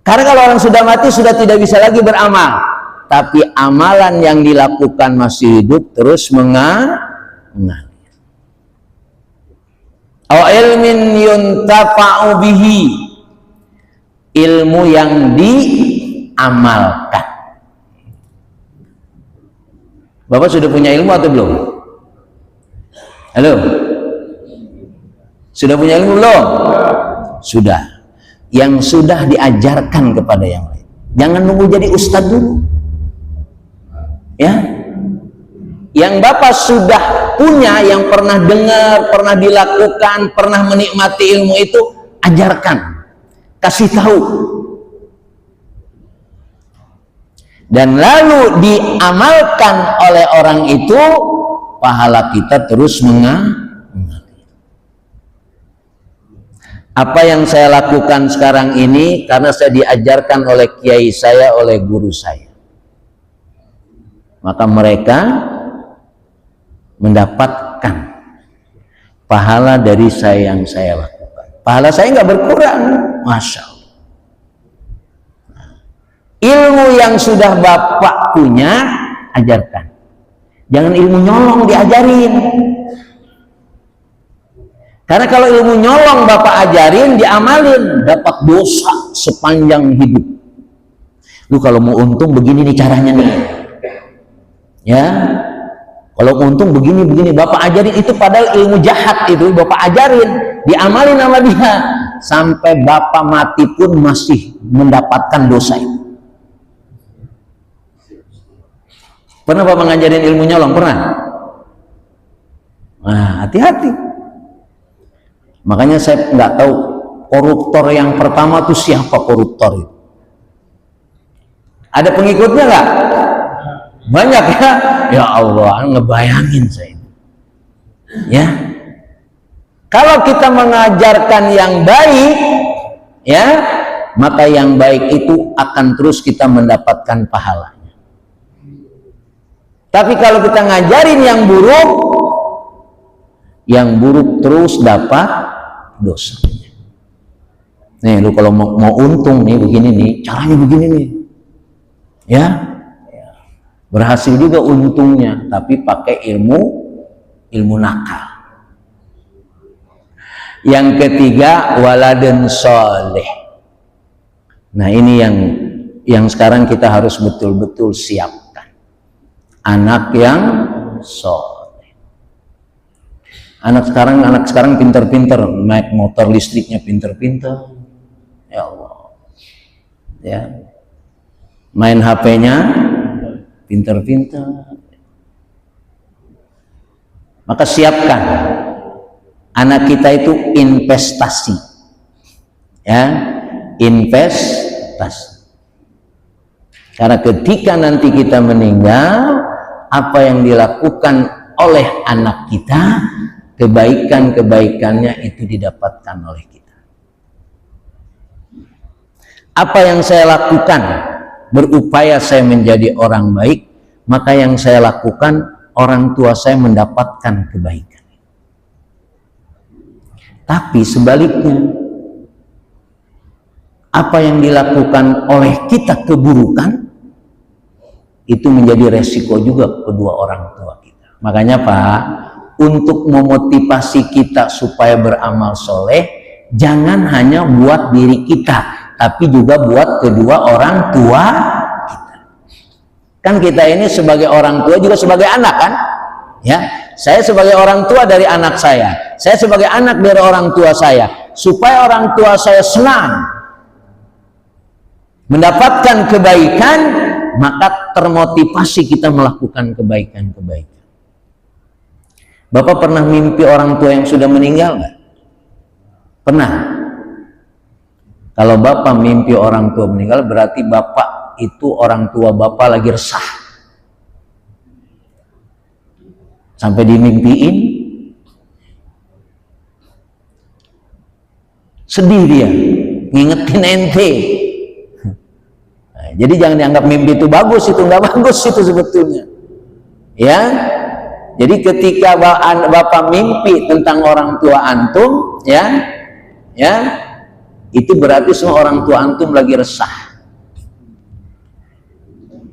Karena kalau orang sudah mati sudah tidak bisa lagi beramal. Tapi amalan yang dilakukan masih hidup terus mengalir. Aw ilmin yuntafa'u bihi, ilmu yang diamalkan. Bapak sudah punya ilmu atau belum? Halo? Sudah punya ilmu belum? Sudah. Yang sudah diajarkan kepada yang lain. Jangan nunggu jadi ustadz dulu. Ya. Yang Bapak sudah punya, yang pernah dengar, pernah dilakukan, pernah menikmati ilmu itu, ajarkan, kasih tahu, dan lalu diamalkan oleh orang itu, pahala kita terus mengalir. Apa yang saya lakukan sekarang ini karena saya diajarkan oleh kiai saya, oleh guru saya, maka mereka mendapatkan pahala dari saya yang saya lakukan. Pahala saya nggak berkurang, Masya Allah. Ilmu yang sudah Bapak punya, ajarkan. Jangan ilmu nyolong diajarin. Karena kalau ilmu nyolong Bapak ajarin, diamalin, dapat dosa sepanjang hidup. Lu kalau mau untung begini nih caranya nih. Ya. Kalau untung begini Bapak ajarin, itu padahal ilmu jahat itu Bapak ajarin, diamalin sama dia, sampai Bapak mati pun masih mendapatkan dosa itu. Pernah Bapak ngajarin ilmu nyolong? Pernah? Nah, hati-hati. Makanya saya nggak tahu koruptor yang pertama tuh siapa koruptor itu. Ada pengikutnya nggak? Banyak ya. Ya Allah, ngebayangin saya. Ya. Kalau kita mengajarkan yang baik, ya, maka yang baik itu akan terus kita mendapatkan pahalanya. Tapi kalau kita ngajarin yang buruk terus dapat dosa. Nih, lu kalau mau untung nih begini nih, caranya begini nih. Ya. Berhasil juga untungnya, tapi pakai ilmu nakal. Yang ketiga, waladun soleh. Nah, ini yang sekarang kita harus betul-betul siapkan. Anak yang soleh. Anak sekarang pinter-pinter, naik motor listriknya pinter-pinter. Ya Allah. Ya. Main HP-nya pinter-pinter. Maka siapkan anak kita itu investasi, ya, investasi. Karena ketika nanti kita meninggal, apa yang dilakukan oleh anak kita, kebaikan-kebaikannya itu didapatkan oleh kita. Apa yang saya lakukan berupaya saya menjadi orang baik, maka yang saya lakukan, orang tua saya mendapatkan kebaikan. Tapi sebaliknya, apa yang dilakukan oleh kita keburukan, itu menjadi resiko juga kedua orang tua kita. Makanya Pak, untuk memotivasi kita supaya beramal soleh, jangan hanya buat diri kita, tapi juga buat kedua orang tua kita. Kan kita ini sebagai orang tua juga sebagai anak kan? Ya, saya sebagai orang tua dari anak saya sebagai anak dari orang tua saya, supaya orang tua saya senang mendapatkan kebaikan, maka termotivasi kita melakukan kebaikan-kebaikan. Bapak pernah mimpi orang tua yang sudah meninggal nggak? Pernah. Kalau Bapak mimpi orang tua meninggal, berarti Bapak itu orang tua Bapak lagi resah. Sampai dimimpiin, sedih dia, ngingetin ente. Nah, jadi jangan dianggap mimpi itu bagus, itu nggak bagus itu sebetulnya. Ya. Jadi ketika Bapak mimpi tentang orang tua antum, ya, itu berarti semua orang tua antum lagi resah.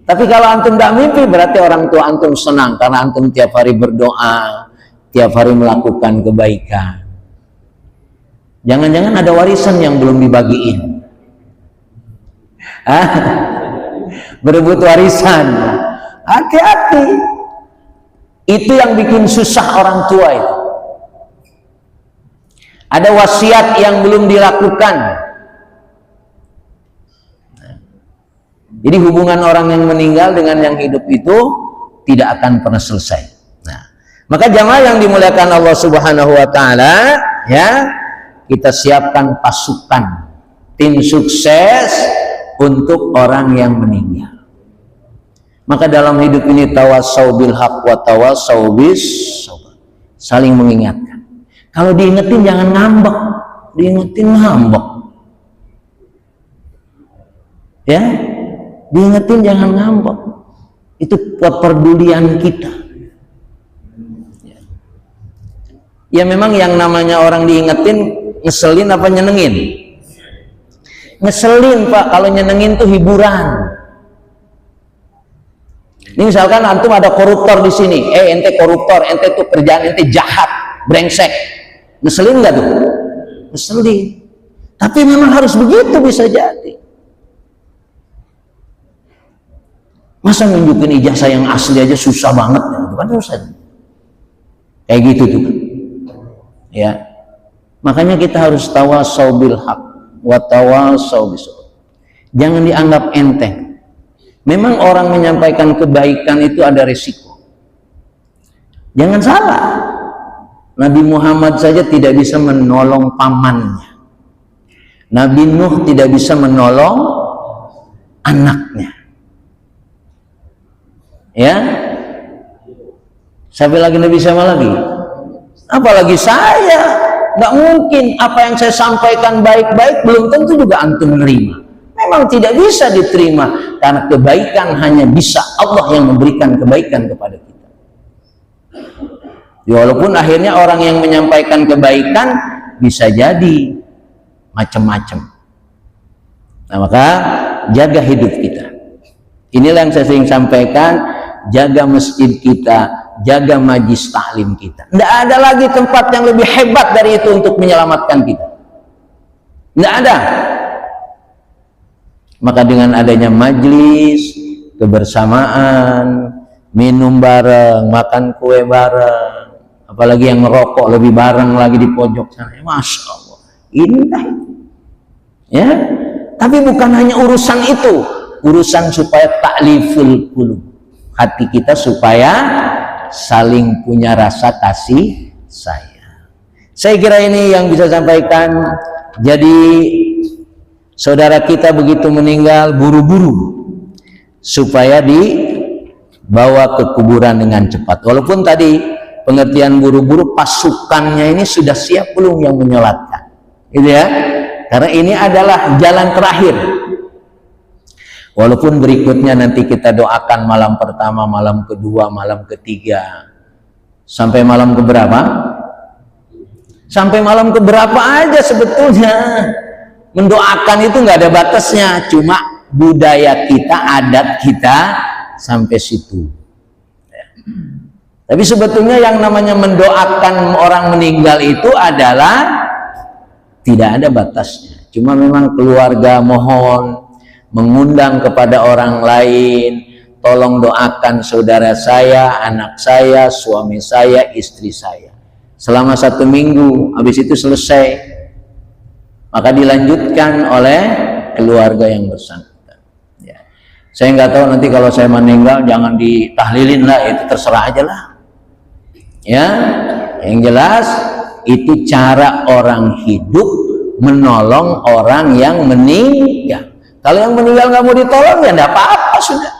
Tapi kalau antum tidak mimpi, berarti orang tua antum senang karena antum tiap hari berdoa, tiap hari melakukan kebaikan. Jangan-jangan ada warisan yang belum dibagiin. Berebut warisan. Hati-hati. Itu yang bikin susah orang tua itu. Ada wasiat yang belum dilakukan. Jadi hubungan orang yang meninggal dengan yang hidup itu tidak akan pernah selesai. Nah, maka jamaah yang dimuliakan Allah Subhanahu wa taala, ya, kita siapkan pasukan tim sukses untuk orang yang meninggal. Maka dalam hidup ini tawasau bil haq wa tawasau bis sabr. Saling mengingatkan. Kalau diingetin jangan ngambek, diingetin ngambek. Ya, diingetin jangan ngambek. Itu kepedulian kita. Ya memang yang namanya orang diingetin ngeselin apa nyenengin? Ngeselin Pak, kalau nyenengin tuh hiburan. Ini misalkan antum ada koruptor di sini, ente koruptor, ente tuh kerjaan ente jahat, brengsek, ngeselin nggak tuh? Ngeselin. Tapi memang harus begitu, bisa jadi. Masa nunjukin ijazah yang asli aja susah banget, itu kan susah. Kayak gitu tuh. Ya, makanya kita harus tawasau bil haq wa tawasau bis sabr. Jangan dianggap enteng. Memang orang menyampaikan kebaikan itu ada risiko. Jangan salah. Nabi Muhammad saja tidak bisa menolong pamannya. Nabi Nuh tidak bisa menolong anaknya. Ya. Siapa lagi Nabi sama lagi? Apalagi saya. Nggak mungkin apa yang saya sampaikan baik-baik belum tentu juga antum menerima. Memang tidak bisa diterima karena kebaikan hanya bisa Allah yang memberikan kebaikan kepada kita. Ya, walaupun akhirnya orang yang menyampaikan kebaikan bisa jadi macam-macam. Nah, maka jaga hidup kita. Inilah yang saya sering sampaikan, jaga masjid kita, jaga majlis taklim kita. Tidak ada lagi tempat yang lebih hebat dari itu untuk menyelamatkan kita. Tidak ada. Maka dengan adanya majlis, kebersamaan, minum bareng, makan kue bareng, apalagi yang ngerokok lebih bareng lagi di pojok sana, Masya Allah, indah. Ya, tapi bukan hanya urusan itu, urusan supaya ta'liful qulub, hati kita supaya saling punya rasa kasih sayang. Saya kira ini yang bisa sampaikan. Jadi saudara kita begitu meninggal, buru-buru supaya dibawa ke kuburan dengan cepat. Walaupun tadi pengertian buru-buru, pasukannya ini sudah siap belum yang menyolatkan, gitu ya? Karena ini adalah jalan terakhir. Walaupun berikutnya nanti kita doakan malam pertama, malam kedua, malam ketiga, sampai malam keberapa? Sampai malam keberapa aja sebetulnya. Mendoakan itu nggak ada batasnya, cuma budaya kita, adat kita sampai situ. Tapi sebetulnya yang namanya mendoakan orang meninggal itu adalah tidak ada batasnya. Cuma memang keluarga mohon mengundang kepada orang lain, tolong doakan saudara saya, anak saya, suami saya, istri saya. Selama 1 minggu, habis itu selesai. Maka dilanjutkan oleh keluarga yang bersangkutan. Ya. Saya nggak tahu nanti kalau saya meninggal jangan ditahlilin lah, itu terserah aja lah. Ya, yang jelas itu cara orang hidup menolong orang yang meninggal. Kalau yang meninggal nggak mau ditolong ya nggak apa-apa sudah.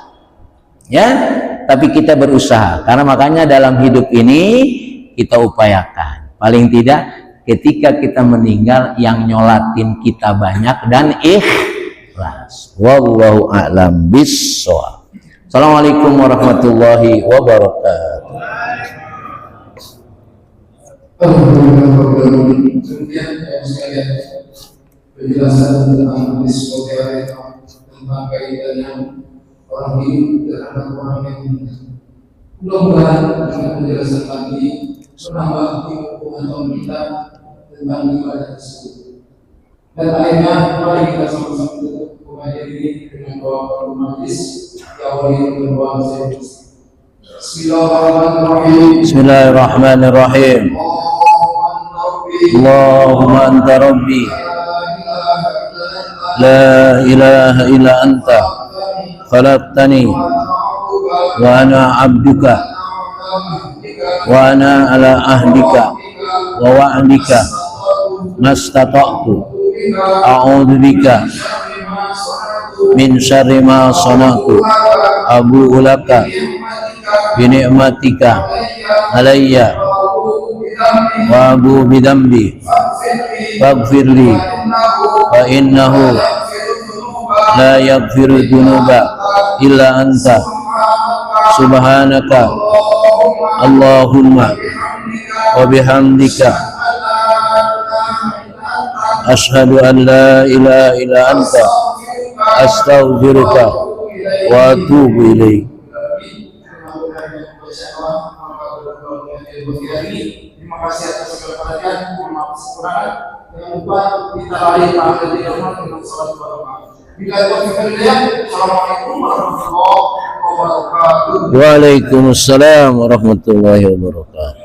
Ya, tapi kita berusaha karena makanya dalam hidup ini kita upayakan. Paling tidak ketika kita meninggal yang nyolatin kita banyak dan ikhlas. Wallahu a'lam bissawab. Assalamualaikum warahmatullahi wabarakatuh. Kemudian sekalian penjelasan tentang tentang kaitannya orang hidup terhadap orang yang meninggal. Mudah-mudahan dengan penjelasan tadi menambah pengetahuan kita tentang ibadah tersebut. Dan akhirnya mari kita sama-sama tutup pengajian ini dengan doa majlis diawali dengan doa saya. Bismillahirrahmanirrahim. Bismillahirrahmanirrahim. Allahumma anta rabbi la ilaha illa anta khalaqtani wa ana abduka wa ana ala ahdika wa wa'dika mastata'tu a'udzu bika min syarri ma sana'tu abu'u laka bi ni'matika alayya wa abu bidambi faghfirli fa innahu la yaghfiru dhunuba illa anta subhanaka Allahumma wa bihamdika asyhadu an la ilaha illa anta astaghfiruka wa atubu ilaik. Terima kasih atas segala perhatian, mohon maaf kekurangan. Jangan lupa kita lari pada diri Allah dengan salat berjamaah. Bila ada yang Assalamualaikum warahmatullahi wabarakatuh. Waalaikumsalam warahmatullahi wabarakatuh.